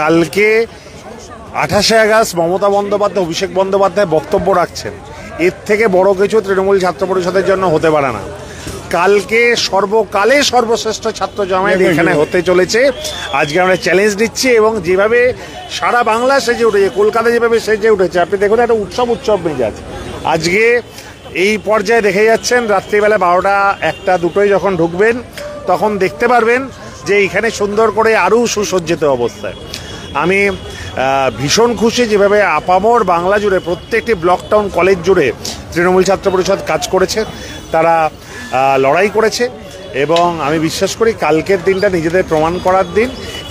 কালকে 28শে আগস্ট মমতা বন্দ্যোপাধ্যায় অভিষেক বন্দ্যোপাধ্যায় বক্তব্য রাখছেন, এর থেকে বড় কিছু তৃণমূল ছাত্র পরিষদের জন্য হতে পারে না। কালকে সর্বকালে সর্বশ্রেষ্ঠ ছাত্র জমায়েত এখানে হতে চলেছে। আজকে আমরা চ্যালেঞ্জ দিচ্ছি এবং যেভাবে সারা বাংলা সেজে উঠেছে, কলকাতা যেভাবে সেজে উঠেছে, আপনি দেখুন একটা উৎসব মেজাজ। আজকে এই পর্যায়ে দেখে যাচ্ছেন, রাত্রিবেলা 12টা 1টা 2টোয় যখন ঢুকবেন তখন দেখতে পারবেন যে এখানে সুন্দর করে আরও সুসজ্জিত অবস্থায়। আমি ভীষণ খুশি যেভাবে আপামর বাংলা জুড়ে প্রত্যেকটি ব্লক টাউন কলেজ জুড়ে তৃণমূল ছাত্র পরিষদ কাজ করেছে, তারা লড়াই করেছে এবং আমি বিশ্বাস করি কালকের দিনটা নিজেদের প্রমাণ করার দিন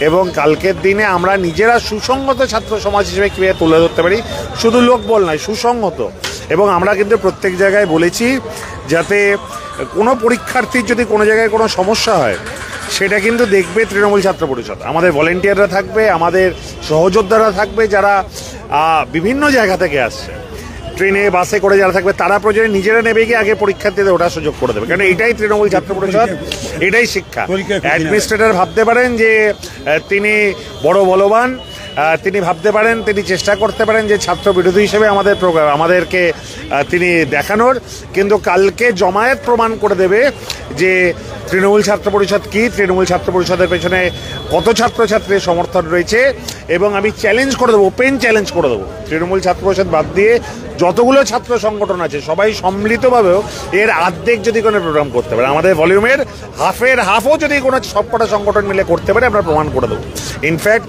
এবং কালকের দিনে আমরা নিজেরা সুসংগত ছাত্র সমাজ হিসেবে কীভাবে তুলে ধরতে পারি, শুধু লোকবল নয়, সুসংগত। এবং আমরা কিন্তু প্রত্যেক জায়গায় বলেছি যাতে কোনো পরীক্ষার্থীর যদি কোনো জায়গায় কোনো সমস্যা হয় সেটা কিন্তু দেখবে তৃণমূল ছাত্র পরিষদ। আমাদের ভলেন্টিয়াররা থাকবে, আমাদের সহযোদ্ধারা থাকবে, যারা বিভিন্ন জায়গা থেকে আসছে, ট্রেনে বাসে করে যারা থাকবে, তারা প্রয়োজনে নিজেরা নেবে গিয়ে আগে পরীক্ষার্থীদের ওঠার সুযোগ করে দেবে, কারণ এটাই তৃণমূল ছাত্র পরিষদ, এটাই শিক্ষা। অ্যাডমিনিস্ট্রেটর ভাবতে পারেন যে তিনি বড় বলবান, তিনি ভাবতে পারেন, তিনি চেষ্টা করতে পারেন যে ছাত্র বিরোধী হিসেবে আমাদেরকে তিনি দেখানোর, কিন্তু কালকে জমায়েত প্রমাণ করে দেবে যে তৃণমূল ছাত্র পরিষদ কি, তৃণমূল ছাত্র পরিষদের পেছনে কত ছাত্রছাত্রীর সমর্থন রয়েছে। এবং আমি চ্যালেঞ্জ করে দেবো, ওপেন চ্যালেঞ্জ করে দেবো, তৃণমূল ছাত্র পরিষদ বাদ দিয়ে যতগুলো ছাত্র সংগঠন আছে সবাই সম্মিলিতভাবেও এর অর্ধেক যদি কোনো প্রোগ্রাম করতে পারে, আমাদের ভলিউমের হাফও যদি কোনো সবকটা সংগঠন মিলে করতে পারে, আমরা প্রমাণ করে দেবো। ইনফ্যাক্ট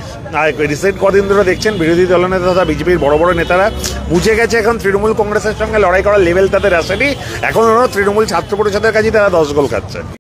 রিসেন্ট কদিন ধরে দেখছেন বিরোধী দলনেতা তথা বিজেপির বড় বড় নেতারা বুঝে গেছে এখন তৃণমূল কংগ্রেসের সঙ্গে লড়াই করার লেভেল তাদের আসেনি, এখন তৃণমূল ছাত্র পরিষদের কাছেই তারা 10 গোল খাচ্ছে।